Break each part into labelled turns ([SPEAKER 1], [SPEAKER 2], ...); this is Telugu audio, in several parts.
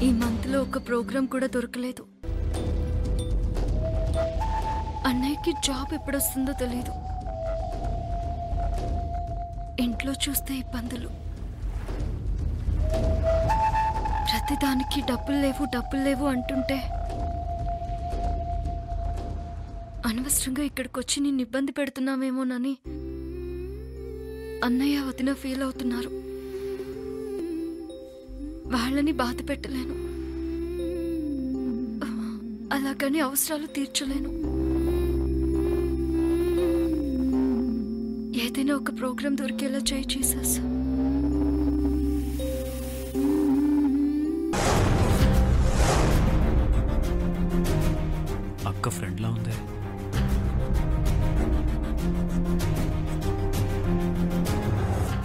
[SPEAKER 1] ఈ మంత్లో ఒక ప్రోగ్రాం కూడా దొరకలేదు. అన్నయ్యకి జాబ్ ఎప్పుడొస్తుందో తెలియదు. ఇంట్లో చూస్తే ఇబ్బందులు. ప్రతిదానికి డబ్బులు లేవు అంటుంటే అనవసరంగా ఇక్కడికి వచ్చి నిన్ను ఇబ్బంది పెడుతున్నామేమోనని అన్నయ్య వదిన ఫీల్ అవుతున్నారు. వాళ్ళని బాధ పెట్టలేను, అలాగని అవసరాలు తీర్చలేను. ఏదైనా ఒక ప్రోగ్రాం దొరికేలా చేయి జీసస్.
[SPEAKER 2] అక్క ఫ్రెండ్లా ఉంది.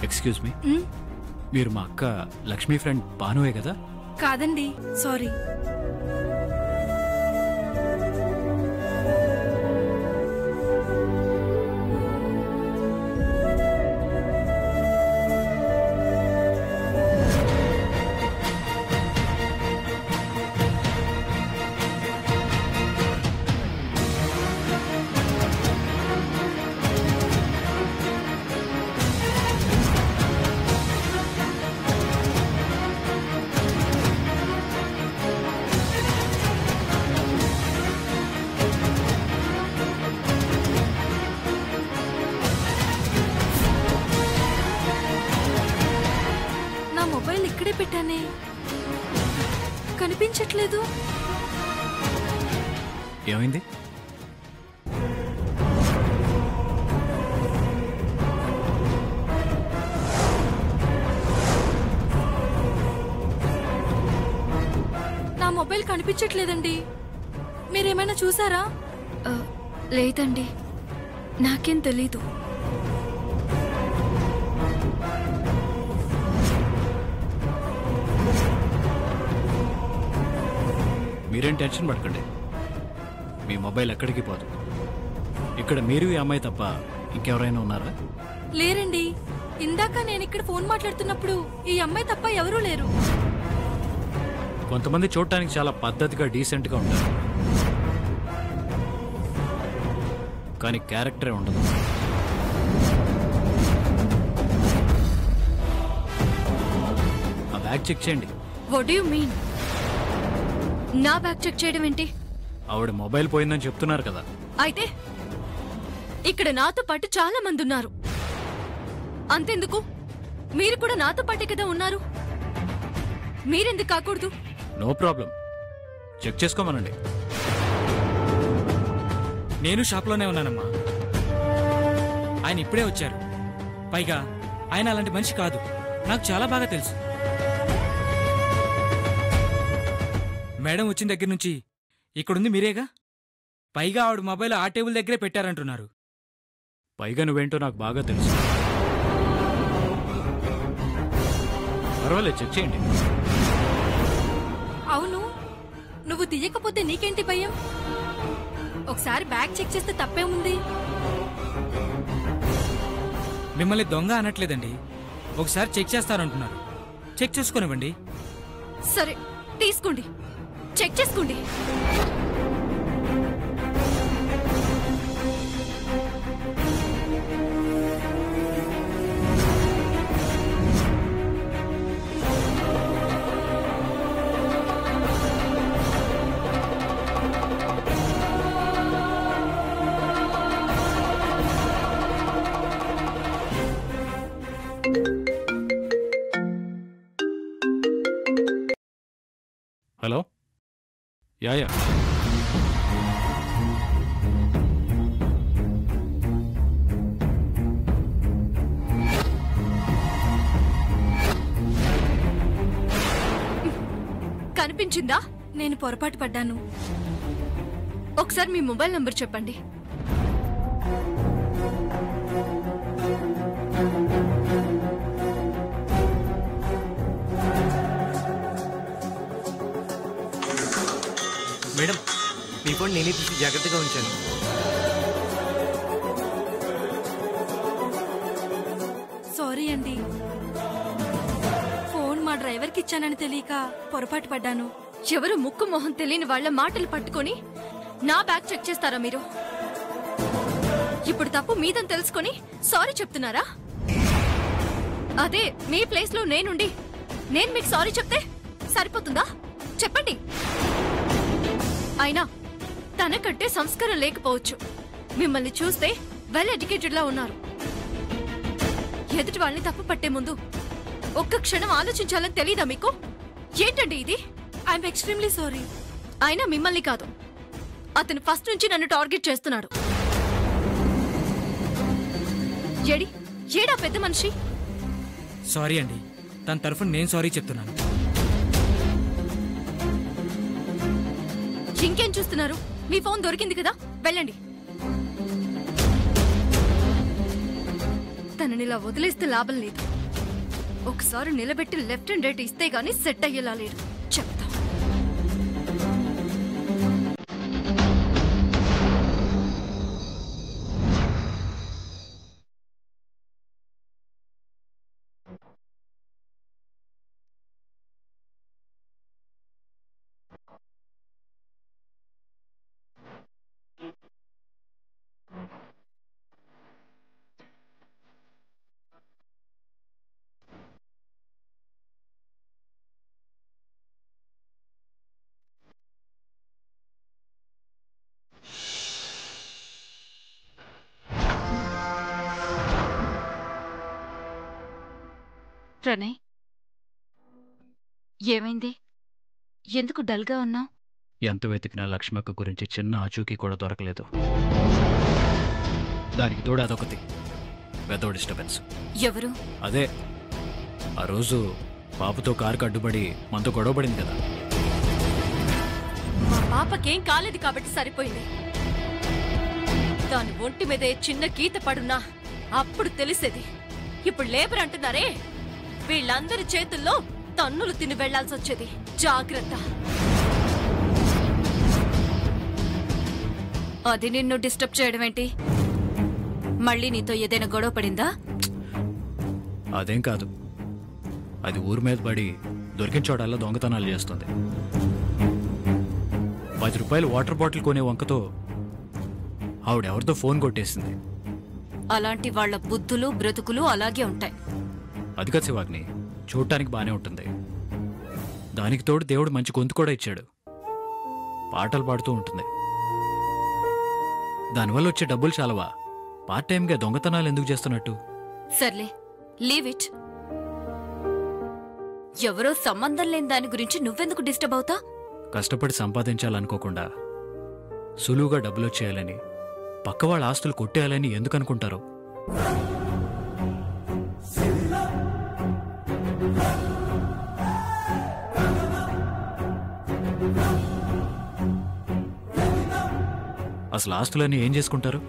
[SPEAKER 2] ఎక్స్క్యూజ్ మీ, మీరు మా అక్క లక్ష్మీ ఫ్రెండ్ భానువే కదా?
[SPEAKER 1] కాదండి, సారీ. మొబైల్ ఇక్కడే పెట్టానే, కనిపించట్లేదు.
[SPEAKER 2] ఏమైంది?
[SPEAKER 1] నా మొబైల్ కనిపించట్లేదండి. మీరేమైనా చూసారా? లేదండి, నాకేం తెలీదు.
[SPEAKER 2] మీరేం టెన్షన్ పడకండి, మీ మొబైల్ ఎక్కడికి పోదు. ఇక్కడ మీరు ఈ అమ్మాయి తప్ప ఇంకెవరైనా ఉన్నారా?
[SPEAKER 1] లేరండి, ఇందాక నేను ఇక్కడ ఫోన్ మాట్లాడుతున్నప్పుడు ఈ అమ్మాయి తప్ప ఎవరూ లేరు.
[SPEAKER 2] కొంతమంది చూడటానికి చాలా పద్ధతిగా డీసెంట్గా ఉంటారు, కానీ క్యారెక్టరే ఉండదు. ఆ బ్యాగ్ చెక్ చేయండి.
[SPEAKER 1] What do you mean? నా బ్యాగ్ చెక్ చేయడం ఏంటి?
[SPEAKER 2] ఆవిడ మొబైల్ పోయిందని చెప్తున్నారు కదా.
[SPEAKER 1] అయితే ఇక్కడ నాతో పాటు చాలా మంది ఉన్నారు. అంతెందుకు, మీరు కూడా నాతో పాటే కదా ఉన్నారు. మీరెందుకు కాకూడదు?
[SPEAKER 2] నో ప్రాబ్లం, చెక్ చేసుకోమనండి.
[SPEAKER 3] నేను షాప్లోనే ఉన్నానమ్మా. ఆయన ఇప్పుడే వచ్చారు. పైగా ఆయన అలాంటి మనిషి కాదు, నాకు చాలా బాగా తెలుసు. మేడం వచ్చిన దగ్గర నుంచి ఇక్కడుంది మీరేగా. పైగా ఆవిడ మొబైల్ ఆ టేబుల్ దగ్గరే పెట్టారంటున్నారు.
[SPEAKER 2] పైగా నువ్వేంటో నాకు బాగా తెలుసు. పర్వాలేదు, చెక్ చేయండి.
[SPEAKER 1] అవును, నువ్వు తీయకపోతే నీకేంటి భయం? ఒకసారి బ్యాగ్ చెక్ చేస్తే తప్పేముంది?
[SPEAKER 3] మిమ్మల్ని దొంగ అనట్లేదండి, ఒకసారి చెక్ చేస్తారంటున్నారు. చెక్ చేసుకోనివ్వండి.
[SPEAKER 1] సరే, తీసుకోండి, చెక్ చేసుకోండి.
[SPEAKER 2] హలో, యా
[SPEAKER 1] కనిపించిందా? నేను పొరపాటు పడ్డాను. ఒకసారి మీ మొబైల్ నంబర్ చెప్పండి.
[SPEAKER 4] మేడం, మీ ఫోన్ నేనే తీసి జాగ్రత్తగా ఉంచాను.
[SPEAKER 1] సారీ అండి, ఫోన్ మా
[SPEAKER 5] డ్రైవర్కి ఇచ్చానని తెలియక పొరపాటు పడ్డాను.
[SPEAKER 1] ఎవరు ముక్కు మొహం తెలియని వాళ్ళ మాటలు పట్టుకొని నా బ్యాగ్ చెక్ చేస్తారా మీరు? ఇప్పుడు తప్పు మీదని తెలుసుకొని సారీ చెప్తున్నారా? అదే మీ ప్లేస్ లో నేనుండి నేను మీకు సారీ చెప్తే సరిపోతుందా? చెప్పండి. అయినా తనకంటే సంస్కారం లేకపోవచ్చు. మిమ్మల్ని చూస్తే వెల్ ఎడ్యుకేటెడ్ లా ఉన్నారు. ఎదుటి వాళ్ళని తప్పు పట్టే ముందు ఒక్క క్షణం ఆలోచించాలని తెలీదా మీకు? ఏంటండి ఇది?
[SPEAKER 5] I'm extremely sorry.
[SPEAKER 1] అయినా మిమ్మల్ని కాదు, అతను ఫస్ట్ నుంచి నన్ను టార్గెట్ చేస్తున్నాడు. ఏడా పెద్ద మనిషి?
[SPEAKER 3] సారీ అండి, తన తరఫున నేను సారీ చెప్తున్నాను.
[SPEAKER 1] ఇంకేం చూస్తున్నారు? మీ ఫోన్ దొరికింది కదా, వెళ్ళండి. తనని ఇలా వదిలేస్తే లాభం లేదు. ఒకసారి నిలబెట్టి లెఫ్ట్ అండ్ రైట్ ఇస్తే గానీ సెట్ అయ్యేలా లేడు. చెప్తా.
[SPEAKER 6] ప్రణయ్, ఏమైంది? ఎందుకు డల్గా ఉన్నావు?
[SPEAKER 2] ఎంత వెతికినా లక్ష్మక్క గురించి చిన్న ఆచూకీ కూడా దొరకలేదు. దానికి తోడు అదొకటి వెదో డిస్టర్బెన్స్.
[SPEAKER 6] ఎవరు?
[SPEAKER 2] అదే ఆ రోజు పాపతో కారుకు అడ్డుపడి మనతో గొడవపడింది కదా.
[SPEAKER 1] మా పాపకేం కాలేదు కాబట్టి సరిపోయింది. దాని ఒంటి మీదే చిన్న గీత పడున్నా అప్పుడు తెలిసేది. ఇప్పుడు లేబర్ అంటున్నారే, వీళ్ళందరి చేతుల్లో తన్నులు తిని వెళ్లాల్సి వచ్చేది. జాగ్రత్త.
[SPEAKER 6] అది నిన్ను డిస్టర్బ్ చేయడం ఏంటి? మళ్ళీ నీతో ఏదైనా గొడవ పడిందా?
[SPEAKER 2] అదేం కాదు, అది ఊరి మీద పడి దొరికిన చోటల్లా దొంగతనాలు చేస్తుంది. 10 రూపాయలు వాటర్ బాటిల్ కొనే వంకతో ఆవిడెవరితో ఫోన్ కొట్టేసింది.
[SPEAKER 6] అలాంటి వాళ్ళ బుద్ధులు బ్రతుకులు అలాగే ఉంటాయి.
[SPEAKER 2] అది కదా శివాగ్ని, చూడటానికి బానే ఉంటుంది. దానికి తోడు దేవుడు మంచి గొంతు కూడా ఇచ్చాడు. పాటలు పాడుతూ ఉంటుంది. దానివల్ల వచ్చే డబ్బులు చాలవా పార్ట్ టైంగా దొంగతనాలు ఎందుకు చేస్తున్నట్టు?
[SPEAKER 6] సర్లే, లీవ్ ఇట్. ఎవరో సంబంధం లేని దాని గురించి నువ్వెందుకు డిస్టర్బ్ అవుతా?
[SPEAKER 2] కష్టపడి సంపాదించాలనుకోకుండా సులువుగా డబ్బులు వచ్చేయాలని, పక్క వాళ్ళ ఆస్తులు కొట్టేయాలని ఎందుకు అనుకుంటారో. అసలు ఆస్తులన్నీ ఏం చేసుకుంటారు?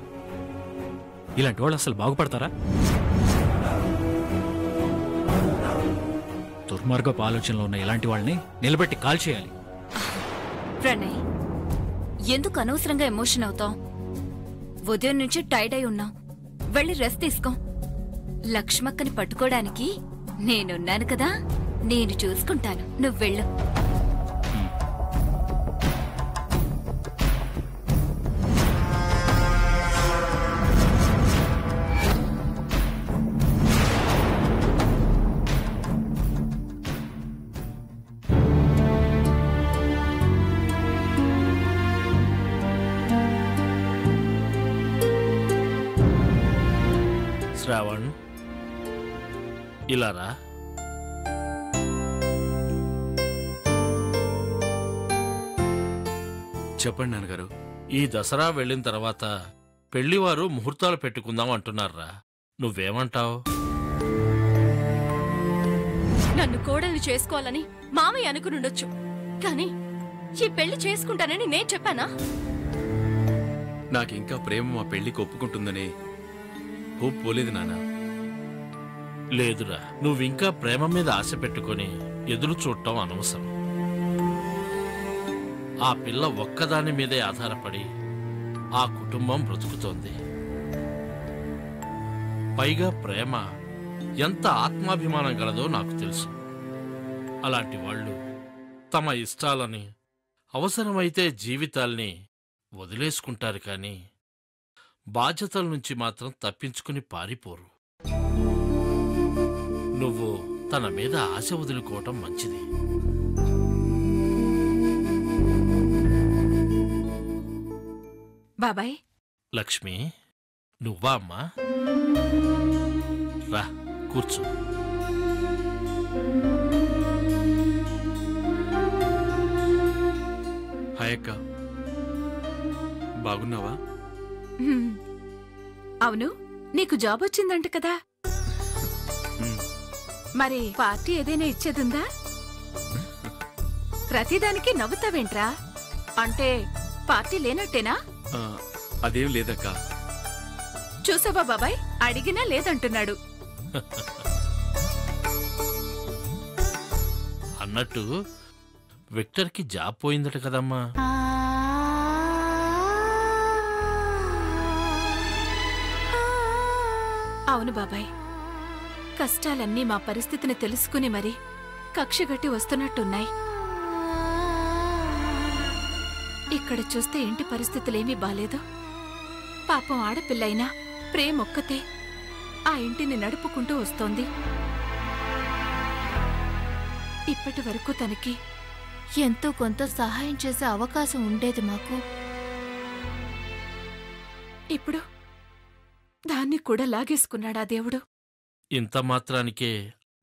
[SPEAKER 2] ఇలాంటి వాళ్ళు అసలు బాగుపడతారా? దుర్మార్గపు ఆలోచనలో ఉన్న ఇలాంటి వాళ్ళని నిలబెట్టి కాల్ చేయాలి.
[SPEAKER 6] ప్రణయ్, ఎందుకు అనవసరంగా ఎమోషన్ అవుతావు? ఉదయం నుంచి టైర్డ్ అయి ఉన్నావు. వెళ్ళి రెస్ట్ తీసుకో. లక్ష్మక్కని పట్టుకోవడానికి నేనున్నాను కదా, నేను చూసుకుంటాను. నువ్వు వెళ్ళు.
[SPEAKER 7] శ్రావణ్, ఇలా రా.
[SPEAKER 8] చెప్పండి నాన్నగారు.
[SPEAKER 7] ఈ దసరా వెళ్ళిన తర్వాత పెళ్లివారు ముహూర్తాలు పెట్టుకుందాం అంటున్నారా, నువ్వేమంటావు?
[SPEAKER 1] నన్ను కోడల్ని చేసుకోవాలని మామయ్య అనుకునుండొచ్చు, కానీ ఈ పెళ్లి చేసుకుంటానని నేను చెప్పానా?
[SPEAKER 8] నాకింకా ప్రేమ మా పెళ్లికి ఒప్పుకుంటుందని హోప్ పోలేదు నాన్న.
[SPEAKER 7] లేదురా, నువ్వింకా ప్రేమ మీద ఆశ పెట్టుకుని ఎదురు చూడటం అనవసరం. ఆ పిల్ల ఒక్కదాని మీదే ఆధారపడి ఆ కుటుంబం బ్రతుకుతోంది. పైగా ప్రేమ ఎంత ఆత్మాభిమానం గలదో నాకు తెలుసు. అలాంటి వాళ్ళు తమ ఇష్టాలని, అవసరమైతే జీవితాల్ని వదిలేసుకుంటారు కానీ బాధ్యతల నుంచి మాత్రం తప్పించుకుని పారిపోరు. నువ్వు తన మీద ఆశ వదులుకోవటం మంచిది.
[SPEAKER 5] బాబాయ్,
[SPEAKER 7] లక్ష్మి, నువ్వా అమ్మా? రా కూర్చో.
[SPEAKER 8] హాయ్ అక్క, బాగున్నావా?
[SPEAKER 5] అవును, నీకు జాబ్ వచ్చిందంట కదా. మరి పార్టీ ఏదైనా ఇచ్చేదుందా? ప్రతిదానికి నవ్వుతావేంట్రా? అంటే పార్టీ లేనట్టేనా?
[SPEAKER 8] అదేం లేదక్క.
[SPEAKER 5] చూసావా బాబాయ్, అడిగినా లేదంటున్నాడు.
[SPEAKER 7] అన్నట్టు విక్టర్కి జాబ్ పోయిందట కదమ్మా.
[SPEAKER 5] అవును బాబాయ్, కష్టాలన్నీ మా పరిస్థితిని తెలుసుకుని మరి కక్షగట్టి వస్తున్నట్టున్నాయి. ఇక్కడ చూస్తే ఇంటి పరిస్థితులేమీ బాలేదు. పాపం ఆడపిల్లైనా ప్రేమొక్కతే ఆ ఇంటిని నడుపుకుంటూ వస్తోంది. ఇప్పటి వరకు తనకి ఎంతో కొంత సహాయం చేసే అవకాశం ఉండేది మాకు. ఇప్పుడు దాన్ని కూడా లాగేసుకున్నాడా దేవుడు.
[SPEAKER 7] ఇంత మాత్రానికే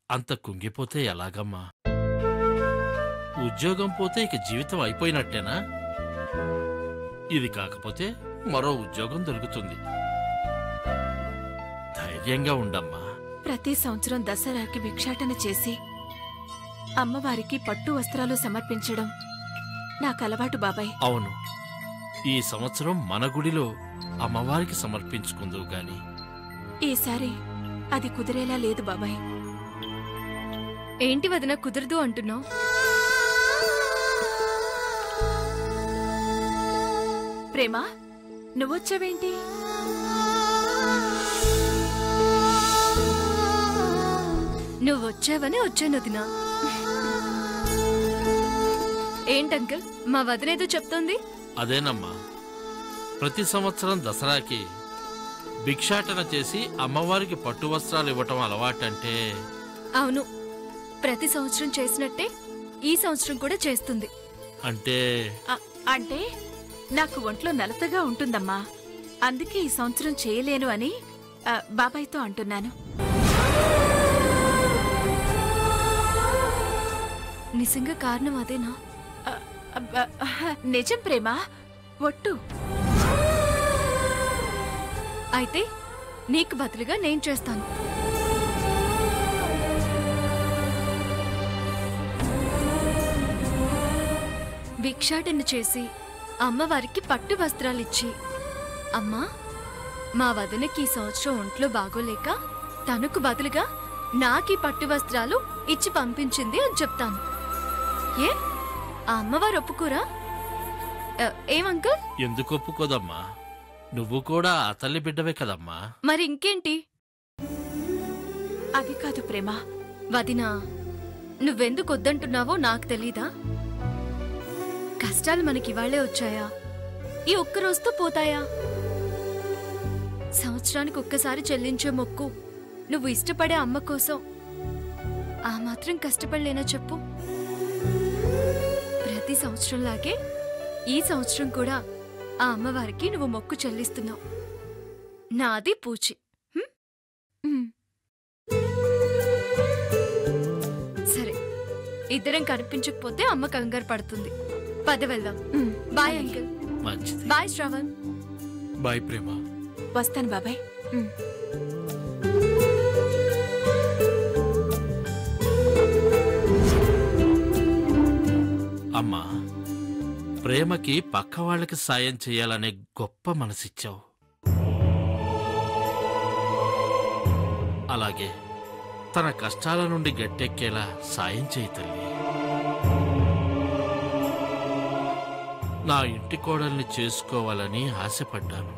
[SPEAKER 7] అంత కుంగిపోతే ఎలాగమ్మా? ఉద్యోగం పోతే ఇక జీవితం అయిపోయినట్టేనా? ఇది కాకపోతే మరో ఉద్యోగం దొరుకుతుంది. ధైర్యంగా ఉండమ్మా.
[SPEAKER 5] ప్రతి సంవత్సరం దసరాకి భిక్షాటన చేసి అమ్మవారికి పట్టు వస్త్రాలు సమర్పించడం నాకు అలవాటు బాబాయ్.
[SPEAKER 7] అవును, ఈ సంవత్సరం మన గుడిలో అమ్మవారికి సమర్పించుకుందువు గాని
[SPEAKER 5] ఈసారి అది కుదిరేలా లేదు బాబాయ్.
[SPEAKER 1] ఏంటి వదిన కుదరదు అంటున్నావు?
[SPEAKER 5] ప్రేమ, నువ్వొచ్చావేంటి?
[SPEAKER 1] నువ్వొచ్చావని వచ్చాను వదినా. ఏంటంకల్, మా వదినేదో చెప్తోంది?
[SPEAKER 7] అదేనమ్మా, ప్రతి సంవత్సరం దసరాకి భిక్షాటన చేసి అమ్మవారికి పట్టు వస్త్రాలు ఇవ్వటం అలవాటంటే.
[SPEAKER 1] అవును, ప్రతి సంవత్సరం చేసినట్టే ఈ సంవత్సరం కూడా చేస్తుంది.
[SPEAKER 7] అంటే
[SPEAKER 5] అంటే నాకు ఒంట్లో నలతగా ఉంటుందమ్మా, అందుకే ఈ సంవత్సరం చేయలేను అని బాబాయ్తో అంటున్నాను.
[SPEAKER 1] నిజంగా కారణం అదేనా?
[SPEAKER 5] నిజం ప్రేమ, ఒట్టు.
[SPEAKER 1] అయితే నీకు బదులుగా నేను చేస్తాను. భిక్షాటన చేసి అమ్మవారికి పట్టు వస్త్రాలిచ్చి, అమ్మా మా వదినకి ఈ సంవత్సరం ఒంట్లో బాగోలేక తనకు బదులుగా నాకీ పట్టు వస్త్రాలు ఇచ్చి పంపించింది అని చెప్తాను. ఏ ఆ అమ్మవారు ఒప్పుకోరా? ఏమంకల్?
[SPEAKER 7] ఎందుకు ఒప్పుకోదమ్మా? నువ్వు కూడా ఆ తల్లి బిడ్డవే కదమ్మా.
[SPEAKER 1] మరి ఇంకేంటి?
[SPEAKER 5] అది కాదు ప్రేమ.
[SPEAKER 1] వదినా, నువ్వెందుకు వద్దంటున్నావో నాకు తెలీదా? కష్టాలు మనకివాళ్లే వచ్చాయా? ఈ ఒక్క రోజుతో పోతాయా? సంవత్సరానికి ఒక్కసారి చెల్లించే మొక్కు నువ్వు ఇష్టపడే అమ్మ కోసం ఆ మాత్రం కష్టపడలేనా చెప్పు? ప్రతి సంవత్సరంలాగే ఈ సంవత్సరం కూడా ఆ అమ్మవారికి నువ్వు మొక్కు చెల్లిస్తున్నావు. నాది పూచి. సరే, ఇద్దరం కనిపించకపోతే అమ్మ కంగారు పడుతుంది. పద వెళ్దాం. Bye uncle.
[SPEAKER 7] మంచిది.
[SPEAKER 1] బాయ్ శ్రవణ్.
[SPEAKER 8] బాయ్ ప్రేమ.
[SPEAKER 5] వస్తాను బాబాయ్.
[SPEAKER 7] అమ్మా, ప్రేమకి పక్క వాళ్ళకి సాయం చేయాలనే గొప్ప మనసిచ్చావు. అలాగే తన కష్టాల నుండి గట్టెక్కేలా సాయం చేయి తల్లి. నా ఇంటి కోడల్ని చేసుకోవాలని ఆశపడ్డాను.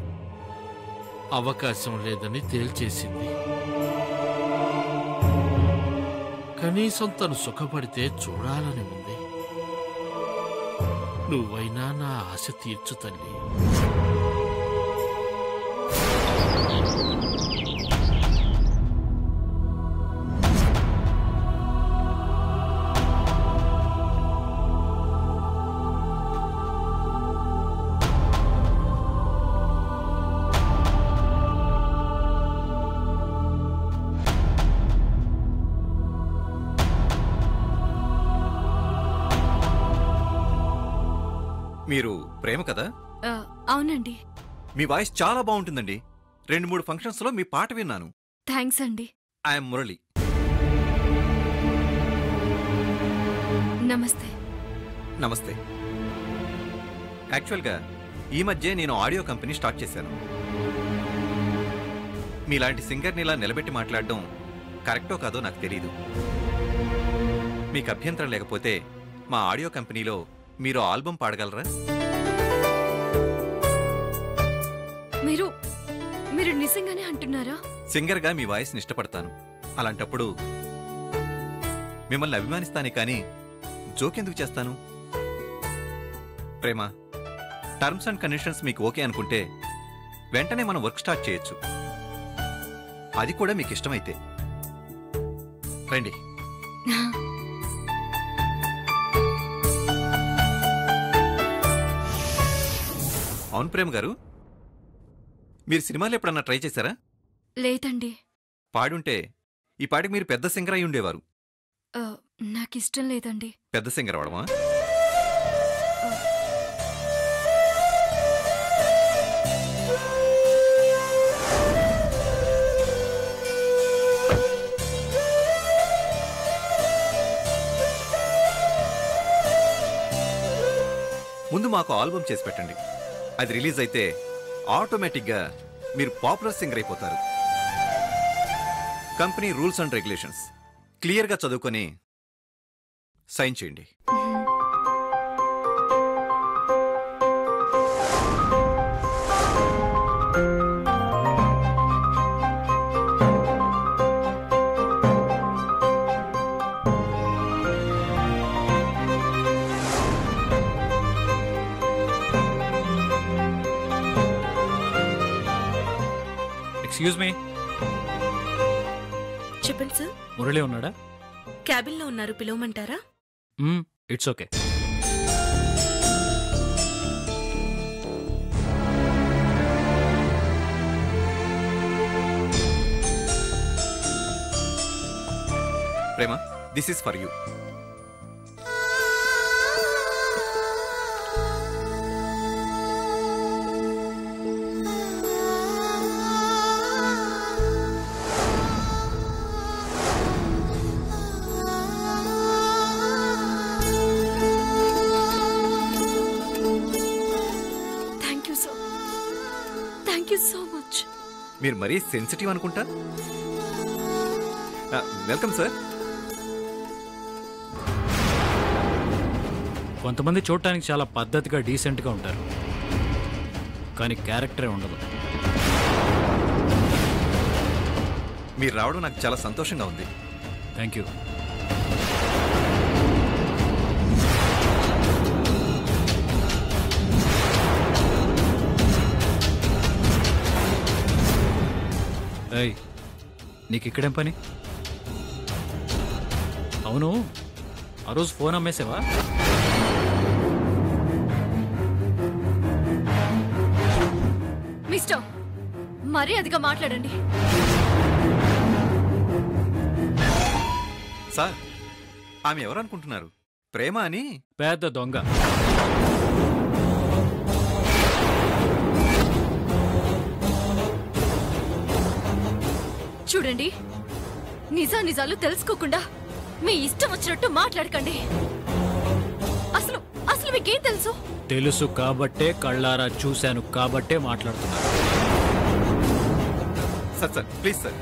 [SPEAKER 7] అవకాశం లేదని తేల్చేసింది. కనీసం తను సుఖపడితే చూడాలని ఉంది. నువ్వైనా నా ఆశ తీర్చు తల్లి.
[SPEAKER 9] మీరు ప్రేమ కదా?
[SPEAKER 1] అవునండి.
[SPEAKER 9] మీ వాయిస్ చాలా బాగుంటుందండి. 2-3 ఫంక్షన్స్లో మీ పాట విన్నాను.
[SPEAKER 1] థ్యాంక్స్ అండి.
[SPEAKER 9] ఐఎమ్ మురళి.
[SPEAKER 1] నమస్తే.
[SPEAKER 9] నమస్తే. యాక్చువల్గా ఈ మధ్య నేను ఆడియో కంపెనీ స్టార్ట్ చేశాను. మీలాంటి సింగర్ని ఇలా నిలబెట్టి మాట్లాడడం కరెక్టో కాదో నాకు తెలీదు. మీకు అభ్యంతరం లేకపోతే మా ఆడియో కంపెనీలో మీరు ఆల్బమ్ పాడగలరా?
[SPEAKER 1] మీరు నిజంగానే అంటున్నారా?
[SPEAKER 9] సింగర్గా మీ వాయిస్ని ఇష్టపడతాను. అలాంటప్పుడు మిమ్మల్ని అభిమానిస్తానే కానీ జోకెందుకు చేస్తాను? ప్రేమ, టర్మ్స్ అండ్ కండిషన్స్ మీకు ఓకే అనుకుంటే వెంటనే మనం వర్క్ స్టార్ట్ చేయొచ్చు. అది కూడా మీకు ఇష్టమైతే రండి. అవును ప్రేమ గారు, మీరు సినిమాలు ఎప్పుడన్నా ట్రై చేశారా?
[SPEAKER 1] లేదండి.
[SPEAKER 9] పాడుంటే ఈ పాటికి మీరు పెద్ద సింగర్ అయి ఉండేవారు.
[SPEAKER 1] నాకిష్టం లేదండి.
[SPEAKER 9] పెద్ద సింగర్ అవడమా? ముందు మాకు ఆల్బమ్ చేసి పెట్టండి. అది రిలీజ్ అయితే ఆటోమేటిక్గా మీరు పాపులర్ సింగర్ అయిపోతారు. కంపెనీ రూల్స్ అండ్ రెగ్యులేషన్స్ క్లియర్గా చదువుకొని సైన్ చేయండి.
[SPEAKER 2] Excuse me.
[SPEAKER 5] చెప్పండి సార్.
[SPEAKER 2] మురళి ఉన్నాడా?
[SPEAKER 5] క్యాబిన్లో ఉన్నారు, పిలవమంటారా?
[SPEAKER 2] It's okay.
[SPEAKER 9] Prema, this is for you. మీరు మరీ సెన్సిటివ్ అనుకుంటా. Welcome sir.
[SPEAKER 2] కొంతమంది చూడటానికి చాలా పద్ధతిగా డీసెంట్గా ఉంటారు, కానీ క్యారెక్టరే ఉండదు.
[SPEAKER 9] మీరు రావడం నాకు చాలా సంతోషంగా ఉంది.
[SPEAKER 2] Thank you. ఏయ్, నీకు ఇక్కడేం పని? అవును, ఆ రోజు ఫోన్ అమ్మేసావా?
[SPEAKER 1] మిస్టర్, మరీ అదిగా మాట్లాడండి.
[SPEAKER 9] సార్, ఆమె ఎవరనుకుంటున్నారు? ప్రేమ అని
[SPEAKER 2] పెద్ద దొంగ.
[SPEAKER 1] చూడండి, నిజాలు తెలుసుకోకుండా మీ ఇష్టం వచ్చినట్టు మాట్లాడకండి. అసలు అసలు మీకేం తెలుసు?
[SPEAKER 2] తెలుసు కాబట్టే, కళ్ళారా చూశాను కాబట్టే మాట్లాడుతున్నా.
[SPEAKER 9] Sir sir please sir.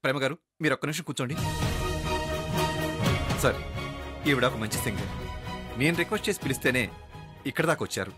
[SPEAKER 9] Prema గారు, మీరు ఒక్క నిమిషం కూర్చోండి. సార్, ఈవిడ ఒక మంచి సింగర్. నేను రిక్వెస్ట్ చేసి పిలిస్తేనే ఇక్కడ దాకా వచ్చారు.